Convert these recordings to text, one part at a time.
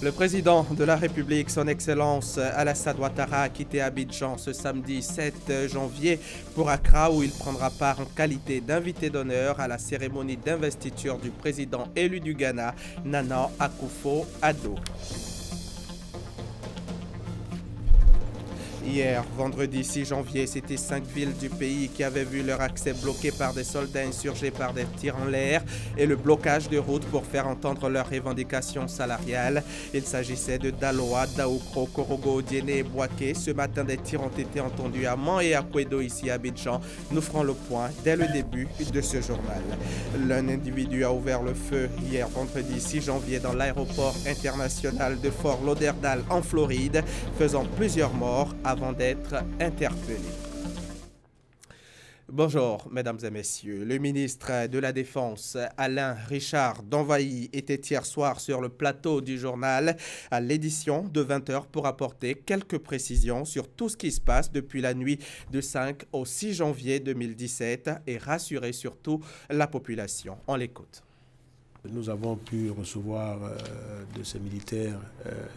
Le président de la République, son Excellence Alassane Ouattara, a quitté Abidjan ce samedi 7 janvier pour Accra où il prendra part en qualité d'invité d'honneur à la cérémonie d'investiture du président élu du Ghana, Nana Akufo-Addo. Hier, vendredi 6 janvier, c'était 5 villes du pays qui avaient vu leur accès bloqué par des soldats insurgés par des tirs en l'air et le blocage de routes pour faire entendre leurs revendications salariales. Il s'agissait de Daloa, Daoukro, Korogo, Diéné et Bouaké. Ce matin, des tirs ont été entendus à Mans et à Kouedo, ici à Abidjan. Nous ferons le point dès le début de ce journal. L'un individu a ouvert le feu hier, vendredi 6 janvier, dans l'aéroport international de Fort Lauderdale en Floride, faisant plusieurs morts avant d'être interpellé. Bonjour, mesdames et messieurs. Le ministre de la Défense, Alain Richard d'Envahi, était hier soir sur le plateau du journal à l'édition de 20h pour apporter quelques précisions sur tout ce qui se passe depuis la nuit de 5 au 6 janvier 2017 et rassurer surtout la population. On l'écoute. Nous avons pu recevoir de ces militaires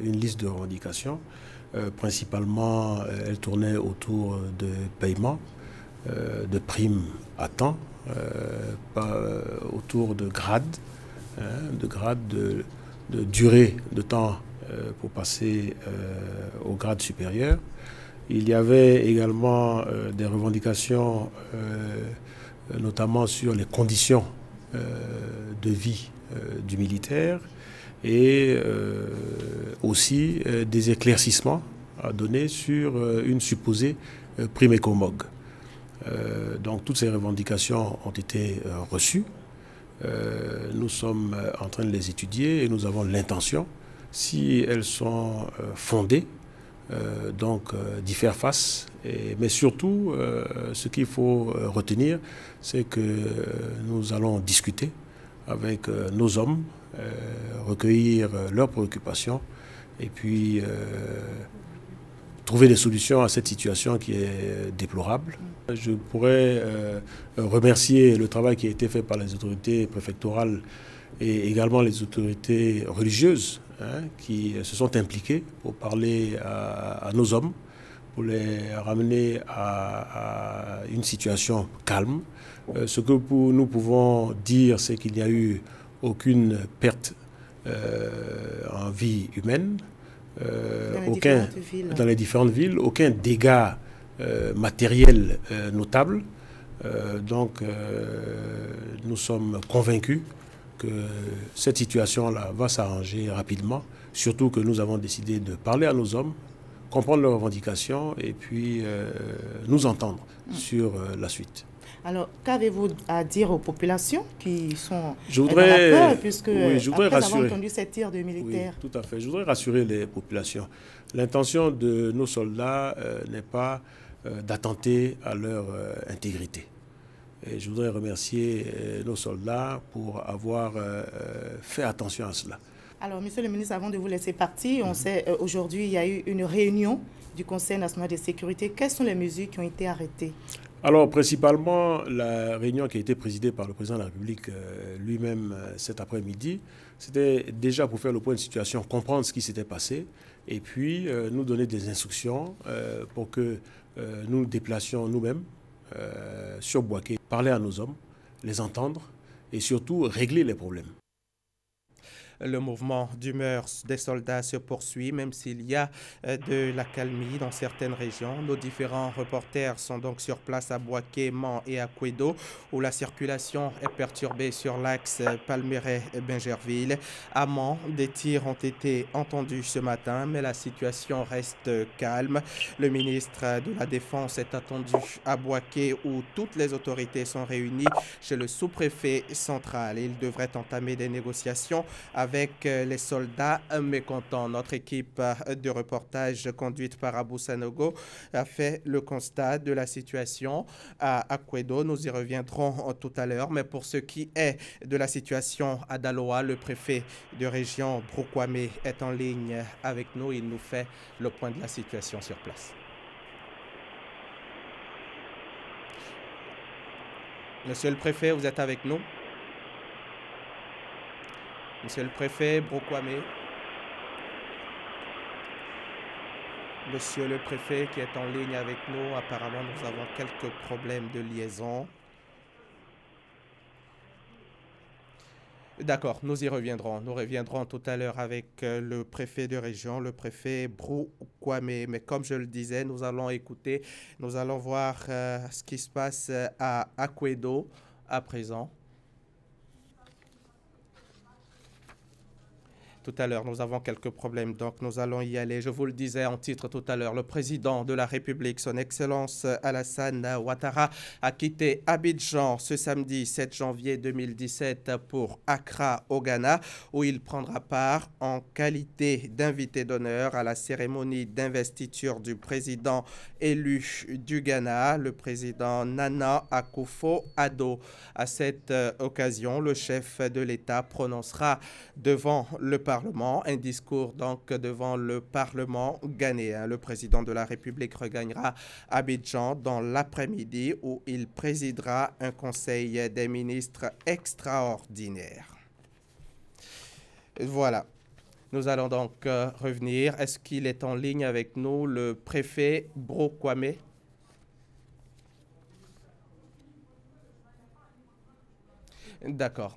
une liste de revendications. Principalement, elle tournait autour de paiement, de primes à temps, autour de grades, de durée de temps pour passer au grade supérieur. Il y avait également des revendications, notamment sur les conditions de vie du militaire, et aussi des éclaircissements à donner sur une supposée prime écomog. Donc toutes ces revendications ont été reçues. Nous sommes en train de les étudier et nous avons l'intention, si elles sont fondées, d'y faire face. Mais surtout, ce qu'il faut retenir, c'est que nous allons discuter avec nos hommes, recueillir leurs préoccupations et puis trouver des solutions à cette situation qui est déplorable. Je pourrais remercier le travail qui a été fait par les autorités préfectorales et également les autorités religieuses qui se sont impliquées pour parler à nos hommes, pour les ramener à une situation calme. Ce que nous pouvons dire, c'est qu'il n'y a eu aucune perte en vie humaine, dans les différentes villes, aucun dégât matériel notable. Donc nous sommes convaincus que cette situation-là va s'arranger rapidement, surtout que nous avons décidé de parler à nos hommes, comprendre leurs revendications et puis nous entendre sur la suite. Alors, qu'avez-vous à dire aux populations qui sont dans la peur, puisque je voudrais après rassurer, avoir entendu ces tirs de militaires? Oui, tout à fait. Je voudrais rassurer les populations. L'intention de nos soldats n'est pas d'attenter à leur intégrité. Et je voudrais remercier nos soldats pour avoir fait attention à cela. Alors, monsieur le ministre, avant de vous laisser partir, on sait aujourd'hui il y a eu une réunion du Conseil national de sécurité. Quelles sont les mesures qui ont été arrêtées? Alors, principalement, la réunion qui a été présidée par le président de la République lui-même cet après-midi, c'était déjà pour faire le point de situation, comprendre ce qui s'était passé, et puis nous donner des instructions pour que nous nous déplacions nous-mêmes sur Bouaké, parler à nos hommes, les entendre et surtout régler les problèmes. Le mouvement d'humeur des soldats se poursuit, même s'il y a de l'accalmie dans certaines régions. Nos différents reporters sont donc sur place à Bouaké, Mans et à Kouedo, où la circulation est perturbée sur l'axe Palmeraie-Bingerville. À Mans, des tirs ont été entendus ce matin, mais la situation reste calme. Le ministre de la Défense est attendu à Bouaké, où toutes les autorités sont réunies chez le sous-préfet central. Il devrait entamer des négociations avec les soldats mécontents. Notre équipe de reportage conduite par Abou Sanogo a fait le constat de la situation à Kouedo. Nous y reviendrons tout à l'heure. Mais pour ce qui est de la situation à Daloa, le préfet de région Broukwame est en ligne avec nous. Il nous fait le point de la situation sur place. Monsieur le préfet, vous êtes avec nous? Monsieur le préfet Broukwame. Monsieur le préfet qui est en ligne avec nous. Apparemment, nous avons quelques problèmes de liaison. D'accord, nous y reviendrons. Nous reviendrons tout à l'heure avec le préfet de région, le préfet Brou Kwame. Mais comme je le disais, nous allons écouter, nous allons voir ce qui se passe à Akwedo à présent. Tout à l'heure, nous avons quelques problèmes, donc nous allons y aller. Je vous le disais en titre tout à l'heure, le président de la République, son Excellence Alassane Ouattara, a quitté Abidjan ce samedi 7 janvier 2017 pour Accra, au Ghana, où il prendra part en qualité d'invité d'honneur à la cérémonie d'investiture du président élu du Ghana, le président Nana Akufo-Addo. À cette occasion, le chef de l'État prononcera devant le Parlement, un discours donc devant le Parlement ghanéen. Le président de la République regagnera Abidjan dans l'après-midi où il présidera un conseil des ministres extraordinaire. Voilà. Nous allons donc revenir. Est-ce qu'il est en ligne avec nous, le préfet Brou Kwame? D'accord.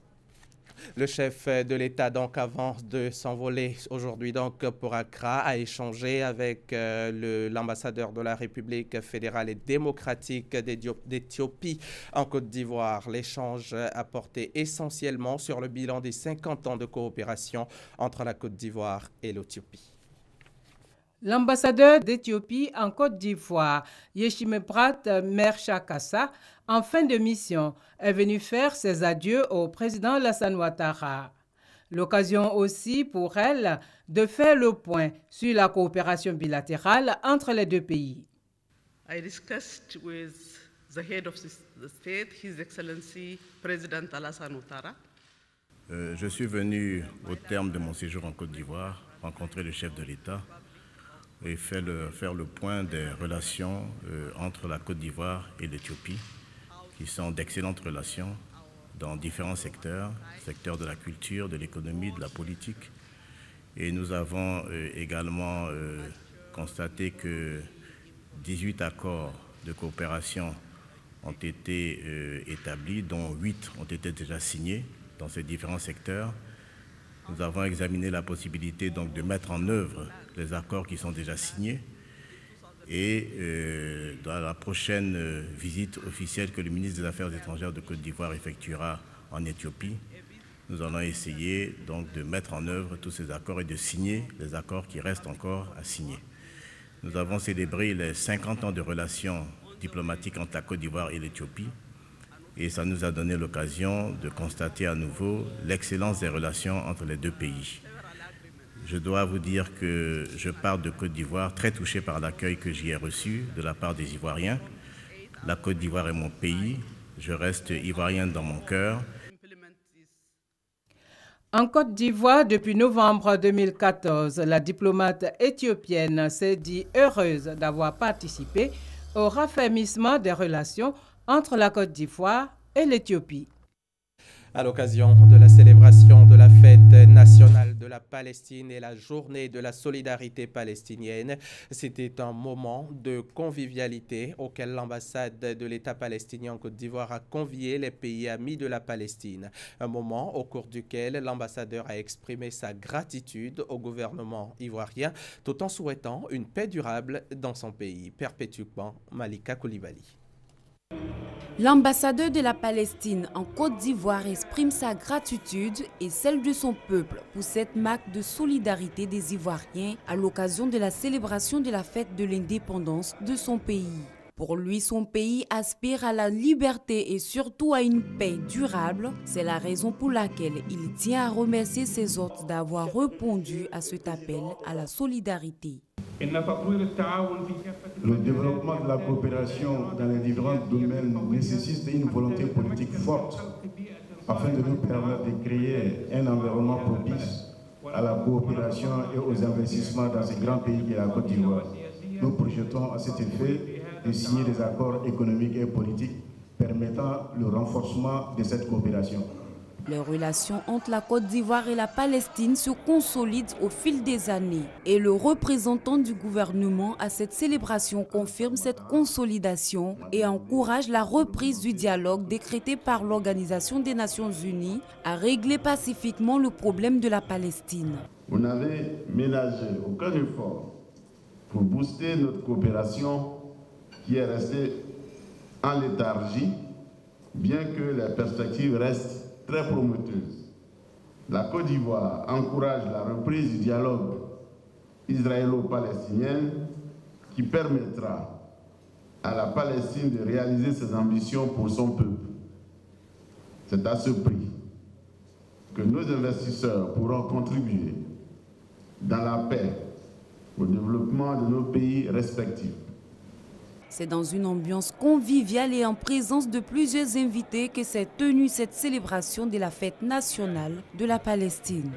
Le chef de l'État, donc, avant de s'envoler aujourd'hui donc, pour Accra, a échangé avec l'ambassadeur de la République fédérale et démocratique d'Éthiopie en Côte d'Ivoire. L'échange a porté essentiellement sur le bilan des 50 ans de coopération entre la Côte d'Ivoire et l'Éthiopie. L'ambassadeur d'Éthiopie en Côte d'Ivoire, Yeshimeprat Merchakassa, en fin de mission, est venu faire ses adieux au président Alassane Ouattara. L'occasion aussi pour elle de faire le point sur la coopération bilatérale entre les deux pays. I discussed with the head of the state, His Excellency President Alassane Ouattara. Je suis venu au terme de mon séjour en Côte d'Ivoire rencontrer le chef de l'État et faire le point des relations entre la Côte d'Ivoire et l'Éthiopie, qui sont d'excellentes relations dans différents secteurs de la culture, de l'économie, de la politique. Et nous avons également constaté que 18 accords de coopération ont été établis, dont 8 ont été déjà signés dans ces différents secteurs. Nous avons examiné la possibilité donc de mettre en œuvre les accords qui sont déjà signés et dans la prochaine visite officielle que le ministre des Affaires étrangères de Côte d'Ivoire effectuera en Éthiopie, nous allons essayer donc de mettre en œuvre tous ces accords et de signer les accords qui restent encore à signer. Nous avons célébré les 50 ans de relations diplomatiques entre la Côte d'Ivoire et l'Éthiopie. Et ça nous a donné l'occasion de constater à nouveau l'excellence des relations entre les deux pays. Je dois vous dire que je pars de Côte d'Ivoire très touché par l'accueil que j'y ai reçu de la part des Ivoiriens. La Côte d'Ivoire est mon pays, je reste ivoirien dans mon cœur. En Côte d'Ivoire, depuis novembre 2014, la diplomate éthiopienne s'est dit heureuse d'avoir participé au raffermissement des relations entre la Côte d'Ivoire et l'Éthiopie. À l'occasion de la célébration de la fête nationale de la Palestine et la journée de la solidarité palestinienne, c'était un moment de convivialité auquel l'ambassade de l'État palestinien en Côte d'Ivoire a convié les pays amis de la Palestine. Un moment au cours duquel l'ambassadeur a exprimé sa gratitude au gouvernement ivoirien tout en souhaitant une paix durable dans son pays. Perpétuellement, Malika Koulibaly. L'ambassadeur de la Palestine en Côte d'Ivoire exprime sa gratitude et celle de son peuple pour cette marque de solidarité des Ivoiriens à l'occasion de la célébration de la fête de l'indépendance de son pays. Pour lui, son pays aspire à la liberté et surtout à une paix durable. C'est la raison pour laquelle il tient à remercier ses hôtes d'avoir répondu à cet appel à la solidarité. Le développement de la coopération dans les différents domaines nécessite une volonté politique forte afin de nous permettre de créer un environnement propice à la coopération et aux investissements dans ce grand pays qui est la Côte d'Ivoire. Nous projetons à cet effet de signer des accords économiques et politiques permettant le renforcement de cette coopération. Les relations entre la Côte d'Ivoire et la Palestine se consolident au fil des années. Et le représentant du gouvernement à cette célébration confirme cette consolidation et encourage la reprise du dialogue décrété par l'Organisation des Nations Unies à régler pacifiquement le problème de la Palestine. Vous n'avez ménagé aucun effort pour booster notre coopération qui est restée en léthargie, bien que les perspectives restent très prometteuses. La Côte d'Ivoire encourage la reprise du dialogue israélo-palestinien qui permettra à la Palestine de réaliser ses ambitions pour son peuple. C'est à ce prix que nos investisseurs pourront contribuer dans la paix au développement de nos pays respectifs. C'est dans une ambiance conviviale et en présence de plusieurs invités que s'est tenue cette célébration de la fête nationale de la Palestine.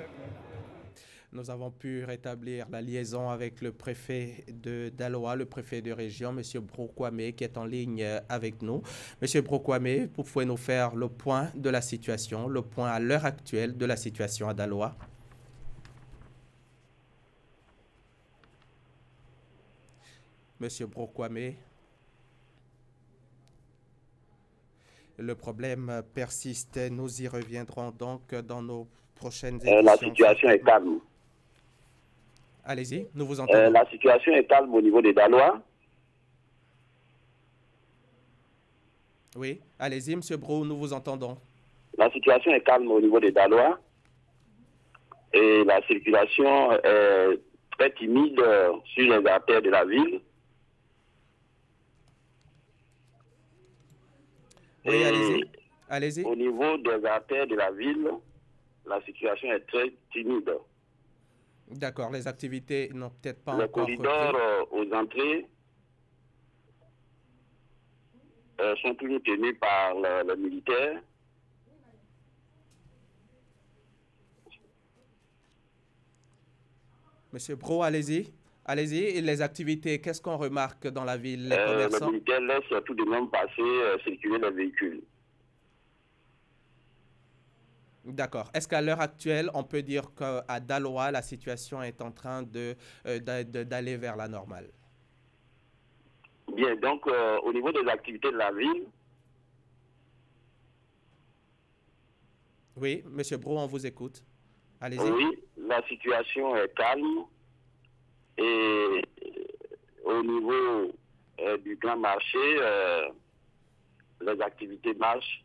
Nous avons pu rétablir la liaison avec le préfet de Daloa, le préfet de région, M. Brokwame, qui est en ligne avec nous. M. Brokwame, vous pouvez nous faire le point de la situation, le point à l'heure actuelle de la situation à Daloa? M. Brokwame. Le problème persiste. Nous y reviendrons donc dans nos prochaines émissions. La situation est calme. Allez-y, nous vous entendons. La situation est calme au niveau des Dalois. Oui, allez-y, M. Bro, nous vous entendons. La situation est calme au niveau des Dalois. Et la circulation est très timide sur les artères de la ville. Oui, allez-y. Allez-y. Au niveau des artères de la ville, la situation est très timide. D'accord, les activités n'ont peut-être pas les encore corridors aux entrées sont toujours tenus par les militaires. Monsieur Bro, allez-y. Allez-y. Et les activités, qu'est-ce qu'on remarque dans la ville, les commerçants? Les militaires laissent tout de même passer, circuler les véhicules. D'accord. Est-ce qu'à l'heure actuelle, on peut dire qu'à Daloa, la situation est en train d'aller vers la normale? Bien, donc au niveau des activités de la ville. Oui, M. Bro, on vous écoute. Allez-y. Oui, la situation est calme. Et au niveau du grand marché, les activités marchent.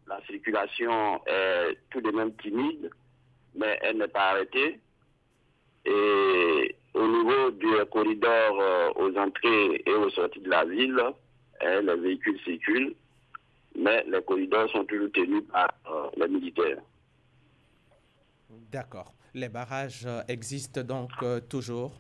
La circulation est tout de même timide, mais elle n'est pas arrêtée. Et au niveau du corridor aux entrées et aux sorties de la ville, les véhicules circulent, mais les corridors sont toujours tenus par les militaires. D'accord. Les barrages existent donc toujours?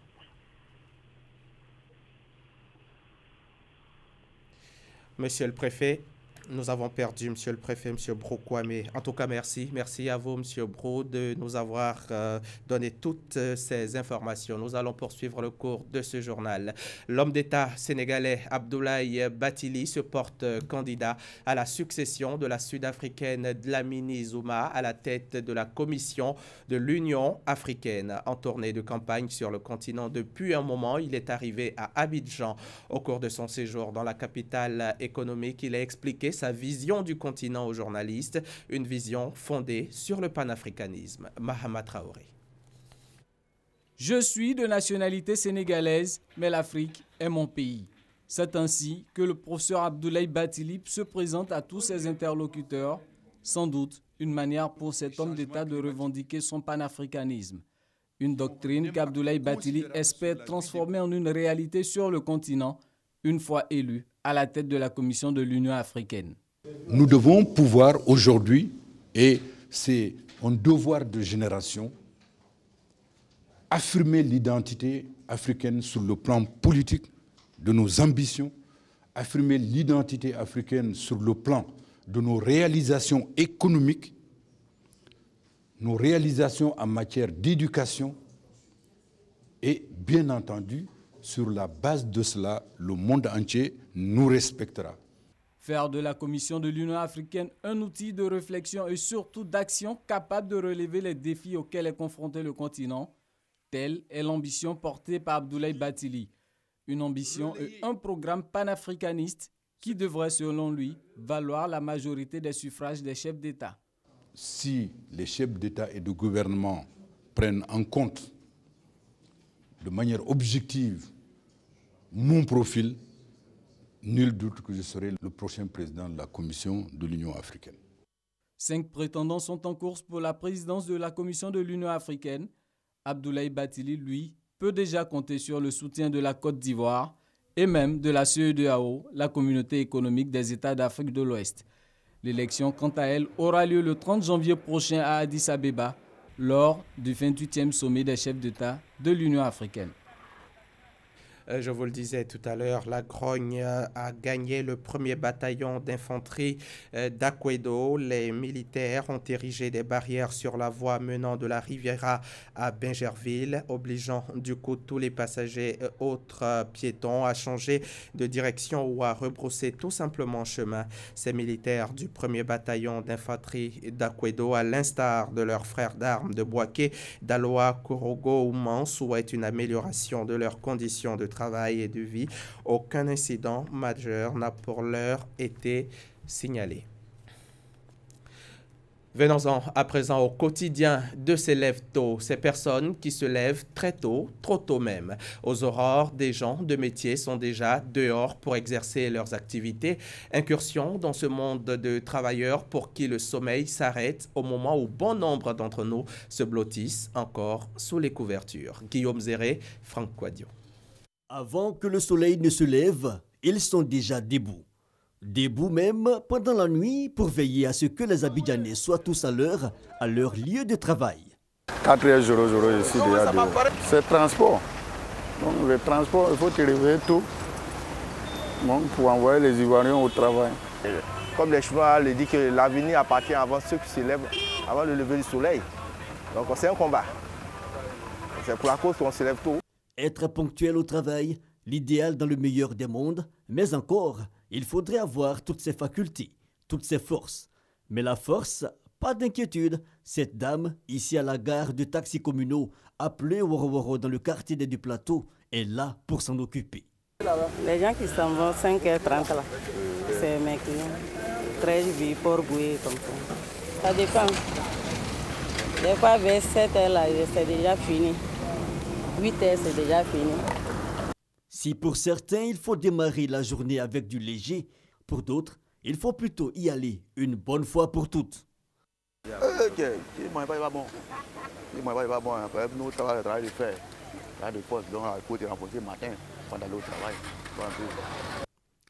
Monsieur le préfet, nous avons perdu Monsieur le préfet, Monsieur Brokwame. En tout cas, merci. Merci à vous, Monsieur Bro, de nous avoir donné toutes ces informations. Nous allons poursuivre le cours de ce journal. L'homme d'État sénégalais Abdoulaye Bathily se porte candidat à la succession de la Sud-Africaine Dlamini Zuma à la tête de la Commission de l'Union africaine. En tournée de campagne sur le continent depuis un moment, il est arrivé à Abidjan. Au cours de son séjour dans la capitale économique, il a expliqué sa vision du continent aux journalistes, une vision fondée sur le panafricanisme. Mahama Traoré. Je suis de nationalité sénégalaise, mais l'Afrique est mon pays. C'est ainsi que le professeur Abdoulaye Bathily se présente à tous ses interlocuteurs, sans doute une manière pour cet homme d'État de revendiquer son panafricanisme. Une doctrine qu'Abdoulaye Bathily espère transformer en une réalité sur le continent, une fois élu à la tête de la Commission de l'Union africaine. Nous devons pouvoir aujourd'hui, et c'est un devoir de génération, affirmer l'identité africaine sur le plan politique de nos ambitions, affirmer l'identité africaine sur le plan de nos réalisations économiques, nos réalisations en matière d'éducation et, bien entendu, sur la base de cela, le monde entier nous respectera. Faire de la Commission de l'Union africaine un outil de réflexion et surtout d'action capable de relever les défis auxquels est confronté le continent, telle est l'ambition portée par Abdoulaye Bathily. Une ambition et un programme panafricaniste qui devrait, selon lui, valoir la majorité des suffrages des chefs d'État. Si les chefs d'État et de gouvernement prennent en compte de manière objective mon profil, nul doute que je serai le prochain président de la Commission de l'Union africaine. 5 prétendants sont en course pour la présidence de la Commission de l'Union africaine. Abdoulaye Bathily, lui, peut déjà compter sur le soutien de la Côte d'Ivoire et même de la CEDEAO, la Communauté économique des États d'Afrique de l'Ouest. L'élection, quant à elle, aura lieu le 30 janvier prochain à Addis Abeba, lors du 28e sommet des chefs d'État de l'Union africaine. Je vous le disais tout à l'heure, la Grogne a gagné le 1er bataillon d'infanterie d'Akwedo. Les militaires ont érigé des barrières sur la voie menant de la Riviera à Bingerville, obligeant du coup tous les passagers autres piétons à changer de direction ou à rebrousser tout simplement chemin. Ces militaires du 1er bataillon d'infanterie d'Akwedo, à l'instar de leurs frères d'armes de Bouaké, d'Aloa, Korogo ou Man, souhaitent une amélioration de leurs conditions de travail et de vie. Aucun incident majeur n'a pour l'heure été signalé. Venons-en à présent au quotidien de ces lève-tôt, ces personnes qui se lèvent très tôt, trop tôt même. Aux aurores, des gens de métier sont déjà dehors pour exercer leurs activités. Incursion dans ce monde de travailleurs pour qui le sommeil s'arrête au moment où bon nombre d'entre nous se blottissent encore sous les couvertures. Guillaume Zéré, Franck Quadio. Avant que le soleil ne se lève, ils sont déjà debout. Debout même pendant la nuit pour veiller à ce que les Abidjanais soient tous à leur lieu de travail. 4h00 ici déjà dehors. C'est transport. Donc le transport, il faut te réveiller tôt pour envoyer les Ivoiriens au travail. Comme les Chinois le disent que l'avenir appartient avant ceux qui se lèvent avant le lever du soleil. Donc c'est un combat. C'est pour la cause qu'on se lève tôt. Être ponctuel au travail, l'idéal dans le meilleur des mondes, mais encore, il faudrait avoir toutes ses facultés, toutes ses forces. Mais la force, pas d'inquiétude, cette dame, ici à la gare de taxis communaux, appelée Woro dans le quartier du Plateau, est là pour s'en occuper. Les gens qui s'en vont 5h30 là, c'est mes clients. 13 vies pour bouiller comme ça. Ça dépend. Des fois vers 7h là, c'est déjà fini. 8h, c'est déjà fini. Si pour certains, il faut démarrer la journée avec du léger, pour d'autres, il faut plutôt y aller une bonne fois pour toutes.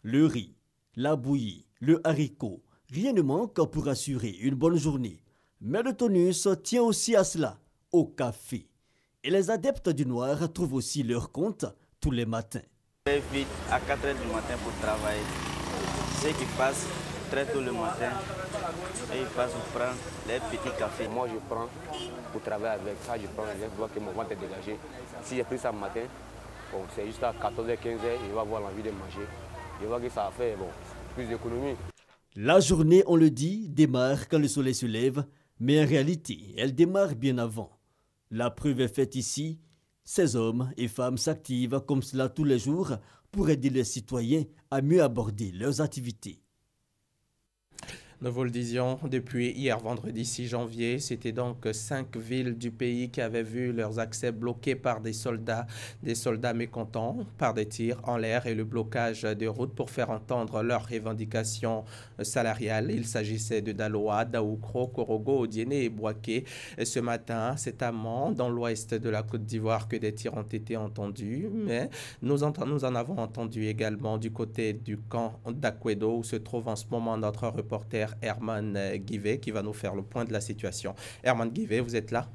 Le riz, la bouillie, le haricot, rien ne manque pour assurer une bonne journée. Mais le tonus tient aussi à cela, au café. Et les adeptes du noir trouvent aussi leur compte tous les matins. Je vais vite à 4h du matin pour travailler. Ceux qui passent très tôt le matin, et ils passent pour prendre les petits cafés. Moi je prends pour travailler avec ça, je prends, je vois que mon ventre est dégagé. Si j'ai pris ça le matin, bon, c'est juste à 14h, 15h, je vais avoir l'envie de manger. Je vois que ça a fait plus d'économie. La journée, on le dit, démarre quand le soleil se lève, mais en réalité, elle démarre bien avant. La preuve est faite ici. Ces hommes et femmes s'activent comme cela tous les jours pour aider les citoyens à mieux aborder leurs activités. Nous vous le disions, depuis hier vendredi 6 janvier, c'était donc 5 villes du pays qui avaient vu leurs accès bloqués par des soldats mécontents, par des tirs en l'air et le blocage des routes pour faire entendre leurs revendications salariales. Il s'agissait de Daloa, Daoukro, Korogo, Odiéné et Bouaké. Et ce matin, c'est à Mans, dans l'ouest de la Côte d'Ivoire, que des tirs ont été entendus, mais nous en avons entendu également du côté du camp d'Akwedo, où se trouve en ce moment notre reporter Herman Guivet qui va nous faire le point de la situation. Herman Guivet, vous êtes là?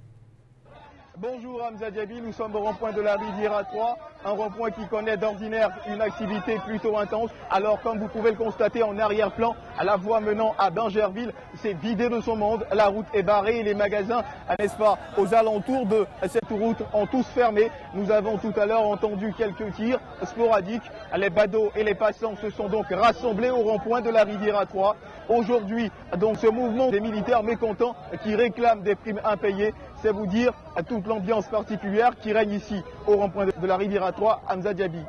Bonjour Hamza Diaby, nous sommes au rond-point de la Riviera 3, un rond-point qui connaît d'ordinaire une activité plutôt intense. Alors comme vous pouvez le constater en arrière-plan, à la voie menant à Bingerville, c'est vidé de son monde, la route est barrée et les magasins, n'est-ce pas, aux alentours de cette route ont tous fermé. Nous avons tout à l'heure entendu quelques tirs sporadiques. Les badauds et les passants se sont donc rassemblés au rond-point de la Riviera 3. Aujourd'hui, donc ce mouvement des militaires mécontents qui réclament des primes impayées, c'est vous dire toute l'ambiance particulière qui règne ici au rond-point de la Riviera 3, Hamza Diaby.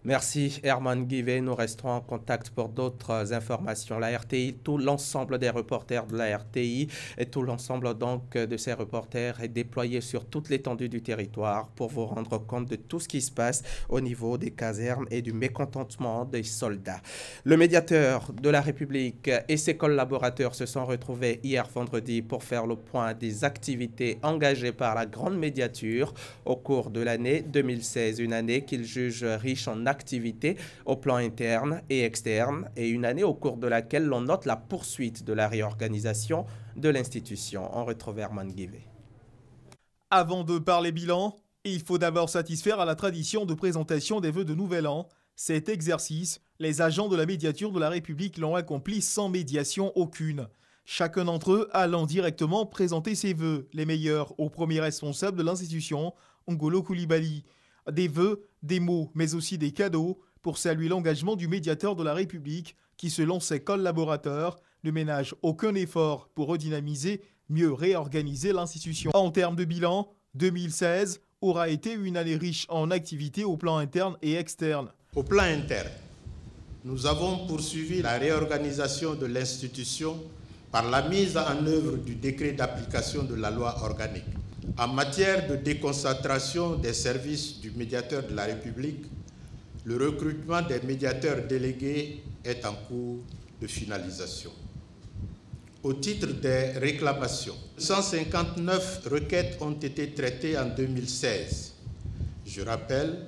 Merci Herman Guivet. Nous resterons en contact pour d'autres informations. La RTI, tout l'ensemble des reporters de la RTI et tout l'ensemble donc de ces reporters est déployé sur toute l'étendue du territoire pour vous rendre compte de tout ce qui se passe au niveau des casernes et du mécontentement des soldats. Le médiateur de la République et ses collaborateurs se sont retrouvés hier vendredi pour faire le point des activités engagées par la grande médiature au cours de l'année 2016, une année qu'ils jugent riche en activité au plan interne et externe et une année au cours de laquelle l'on note la poursuite de la réorganisation de l'institution. On retrouve Herman Guivet. Avant de parler bilan, il faut d'abord satisfaire à la tradition de présentation des vœux de Nouvel An. Cet exercice, les agents de la médiature de la République l'ont accompli sans médiation aucune. Chacun d'entre eux allant directement présenter ses vœux, les meilleurs au premier responsable de l'institution, Ngolo Coulibaly. Des vœux, des mots, mais aussi des cadeaux pour saluer l'engagement du médiateur de la République qui, selon ses collaborateurs, ne ménage aucun effort pour redynamiser, mieux réorganiser l'institution. En termes de bilan, 2016 aura été une année riche en activités au plan interne et externe. Au plan interne, nous avons poursuivi la réorganisation de l'institution par la mise en œuvre du décret d'application de la loi organique. En matière de déconcentration des services du médiateur de la République, le recrutement des médiateurs délégués est en cours de finalisation. Au titre des réclamations, 159 requêtes ont été traitées en 2016. Je rappelle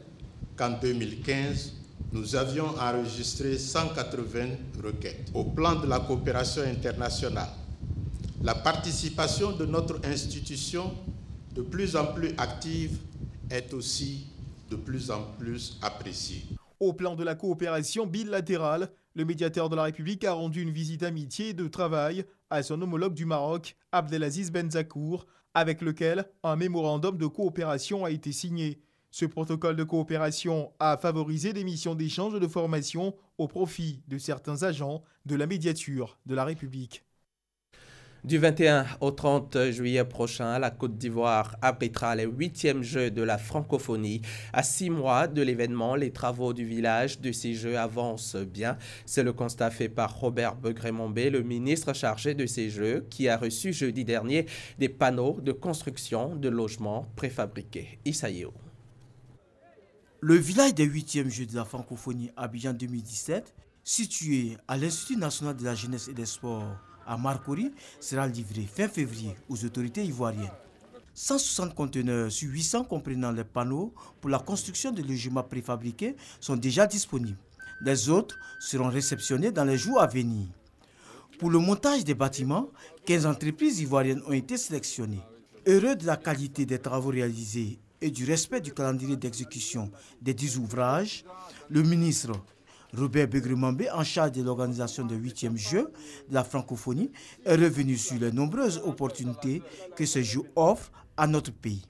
qu'en 2015, nous avions enregistré 180 requêtes. Au plan de la coopération internationale, la participation de notre institution de plus en plus active est aussi de plus en plus appréciée. Au plan de la coopération bilatérale, le médiateur de la République a rendu une visite amitié et de travail à son homologue du Maroc, Abdelaziz Benzakour, avec lequel un mémorandum de coopération a été signé. Ce protocole de coopération a favorisé des missions d'échange et de formation au profit de certains agents de la médiature de la République. Du 21 au 30 juillet prochain, la Côte d'Ivoire abritera les 8e Jeux de la francophonie. À 6 mois de l'événement, les travaux du village de ces Jeux avancent bien. C'est le constat fait par Robert Begré-Mombé, le ministre chargé de ces Jeux, qui a reçu jeudi dernier des panneaux de construction de logements préfabriqués. Issaïo. Le village des 8e Jeux de la francophonie Abidjan 2017, situé à l'Institut national de la jeunesse et des sports à Marcory, sera livré fin février aux autorités ivoiriennes. 160 conteneurs sur 800 comprenant les panneaux pour la construction de logements préfabriqués sont déjà disponibles. Les autres seront réceptionnés dans les jours à venir. Pour le montage des bâtiments, 15 entreprises ivoiriennes ont été sélectionnées. Heureux de la qualité des travaux réalisés et du respect du calendrier d'exécution des 10 ouvrages, le ministre Robert Begré-Mombé, en charge de l'organisation des 8e Jeux de la francophonie, est revenu sur les nombreuses opportunités que ces Jeux offrent à notre pays.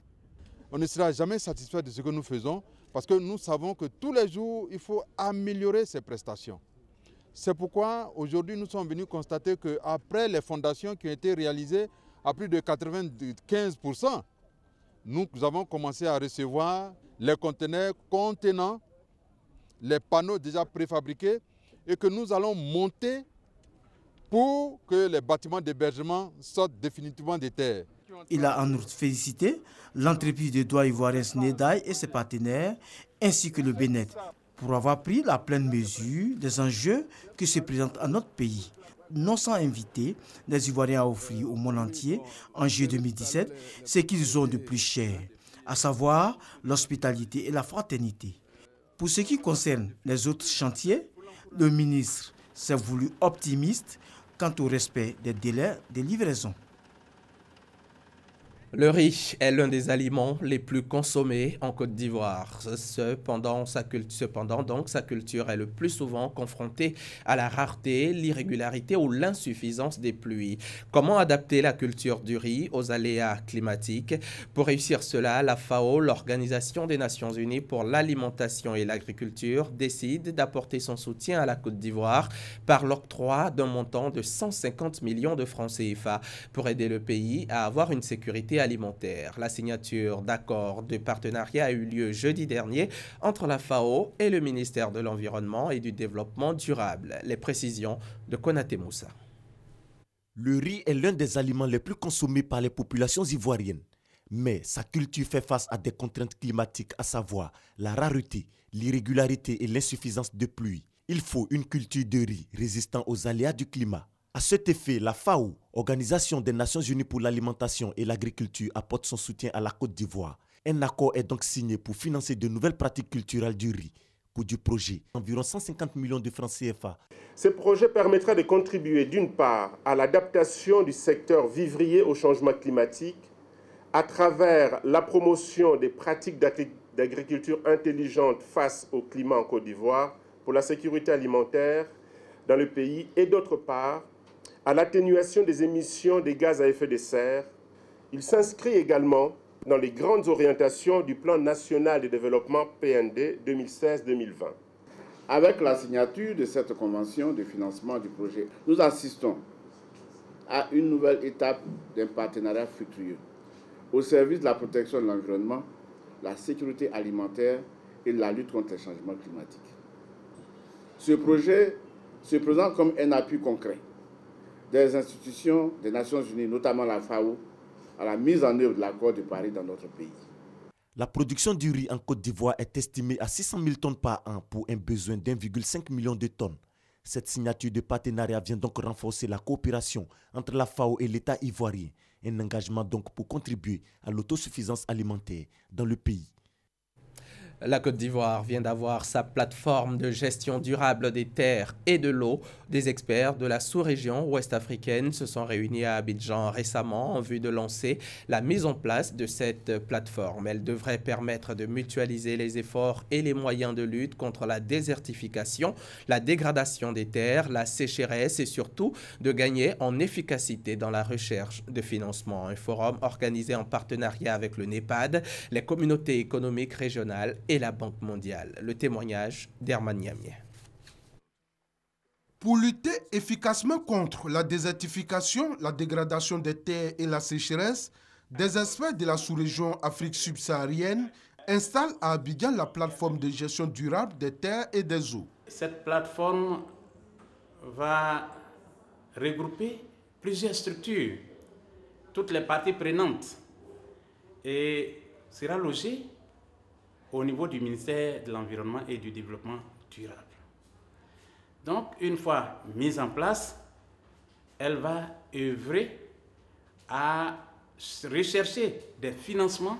On ne sera jamais satisfait de ce que nous faisons parce que nous savons que tous les jours, il faut améliorer ces prestations. C'est pourquoi aujourd'hui, nous sommes venus constater qu'après les fondations qui ont été réalisées à plus de 95%, nous avons commencé à recevoir les conteneurs contenant les panneaux déjà préfabriqués et que nous allons monter pour que les bâtiments d'hébergement sortent définitivement des terres. Il a en outre félicité l'entreprise de droit ivoirien Snedaï et ses partenaires, ainsi que le Bénet, pour avoir pris la pleine mesure des enjeux qui se présentent à notre pays. Non sans inviter les Ivoiriens à offrir au monde entier, en juillet 2017, ce qu'ils ont de plus cher, à savoir l'hospitalité et la fraternité. Pour ce qui concerne les autres chantiers, le ministre s'est voulu optimiste quant au respect des délais de livraison. Le riz est l'un des aliments les plus consommés en Côte d'Ivoire. Cependant, sa culture est le plus souvent confrontée à la rareté, l'irrégularité ou l'insuffisance des pluies. Comment adapter la culture du riz aux aléas climatiques? Pour réussir cela, la FAO, l'Organisation des Nations Unies pour l'alimentation et l'agriculture, décide d'apporter son soutien à la Côte d'Ivoire par l'octroi d'un montant de 150 millions de francs CFA pour aider le pays à avoir une sécurité alimentaire. La signature d'accords de partenariat a eu lieu jeudi dernier entre la FAO et le ministère de l'Environnement et du Développement durable. Les précisions de Konaté Moussa. Le riz est l'un des aliments les plus consommés par les populations ivoiriennes. Mais sa culture fait face à des contraintes climatiques, à savoir la rareté, l'irrégularité et l'insuffisance de pluie. Il faut une culture de riz résistant aux aléas du climat. À cet effet, la FAO, Organisation des Nations Unies pour l'alimentation et l'agriculture, apporte son soutien à la Côte d'Ivoire. Un accord est donc signé pour financer de nouvelles pratiques culturelles du riz. Coût du projet, environ 150 millions de francs CFA. Ce projet permettra de contribuer d'une part à l'adaptation du secteur vivrier au changement climatique à travers la promotion des pratiques d'agriculture intelligente face au climat en Côte d'Ivoire pour la sécurité alimentaire dans le pays et d'autre part à l'atténuation des émissions des gaz à effet de serre. Il s'inscrit également dans les grandes orientations du Plan national de développement PND 2016-2020. Avec la signature de cette convention de financement du projet, nous assistons à une nouvelle étape d'un partenariat fructueux au service de la protection de l'environnement, la sécurité alimentaire et la lutte contre les changements climatiques. Ce projet se présente comme un appui concret des institutions des Nations Unies, notamment la FAO, à la mise en œuvre de l'accord de Paris dans notre pays. La production du riz en Côte d'Ivoire est estimée à 600 000 tonnes par an pour un besoin d'1,5 million de tonnes. Cette signature de partenariat vient donc renforcer la coopération entre la FAO et l'État ivoirien. Un engagement donc pour contribuer à l'autosuffisance alimentaire dans le pays. La Côte d'Ivoire vient d'avoir sa plateforme de gestion durable des terres et de l'eau. Des experts de la sous-région ouest africaine se sont réunis à Abidjan récemment en vue de lancer la mise en place de cette plateforme. Elle devrait permettre de mutualiser les efforts et les moyens de lutte contre la désertification, la dégradation des terres, la sécheresse et surtout de gagner en efficacité dans la recherche de financement. Un forum organisé en partenariat avec le NEPAD, les communautés économiques régionales et la Banque mondiale. Le témoignage d'Herman Niamie. Pour lutter efficacement contre la désertification, la dégradation des terres et la sécheresse, des experts de la sous-région Afrique subsaharienne installent à Abidjan la plateforme de gestion durable des terres et des eaux. Cette plateforme va regrouper plusieurs structures, toutes les parties prenantes, et sera logée au niveau du ministère de l'Environnement et du Développement durable. Donc, une fois mise en place, elle va œuvrer à rechercher des financements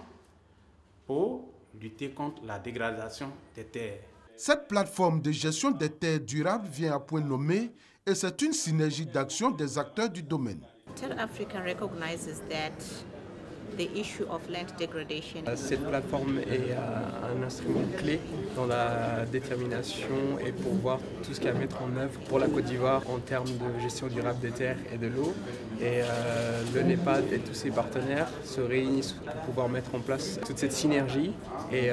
pour lutter contre la dégradation des terres. Cette plateforme de gestion des terres durables vient à point nommé et c'est une synergie d'action des acteurs du domaine. TED Africa recognizes that the issue of land degradation. Cette plateforme est un instrument clé dans la détermination et pour voir tout ce qu'il y a à mettre en œuvre pour la Côte d'Ivoire en termes de gestion durable des terres et de l'eau. Et le NEPAD et tous ses partenaires se réunissent pour pouvoir mettre en place toute cette synergie et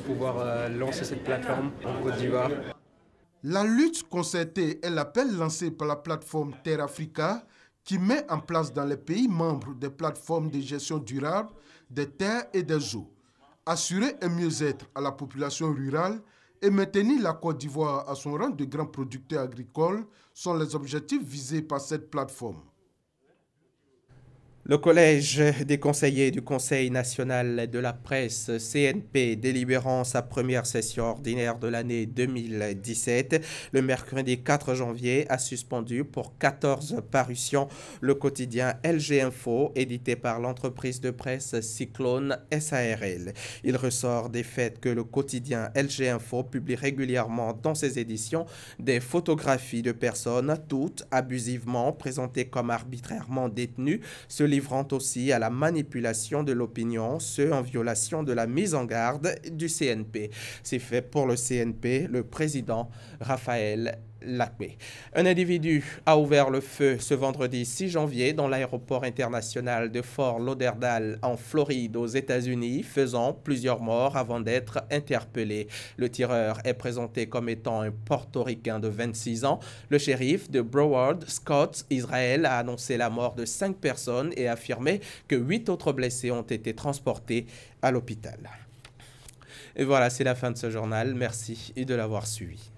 pouvoir lancer cette plateforme en Côte d'Ivoire. La lutte concertée est l'appel lancé par la plateforme Terre Africa qui met en place dans les pays membres des plateformes de gestion durable des terres et des eaux. Assurer un mieux-être à la population rurale et maintenir la Côte d'Ivoire à son rang de grand producteur agricole sont les objectifs visés par cette plateforme. Le Collège des conseillers du Conseil national de la presse, CNP, délibérant sa première session ordinaire de l'année 2017, le mercredi 4 janvier, a suspendu pour 14 parutions le quotidien LG Info, édité par l'entreprise de presse Cyclone SARL. Il ressort des faits que le quotidien LG Info publie régulièrement dans ses éditions des photographies de personnes, toutes abusivement présentées comme arbitrairement détenues, se livrant livrant aussi à la manipulation de l'opinion, ce en violation de la mise en garde du CNP. C'est fait pour le CNP, le président Raphaël Lacmé. Un individu a ouvert le feu ce vendredi 6 janvier dans l'aéroport international de Fort Lauderdale en Floride aux États-Unis, faisant plusieurs morts avant d'être interpellé. Le tireur est présenté comme étant un portoricain de 26 ans. Le shérif de Broward, Scott, Israël, a annoncé la mort de 5 personnes et affirmé que 8 autres blessés ont été transportés à l'hôpital. Et voilà, c'est la fin de ce journal. Merci de l'avoir suivi.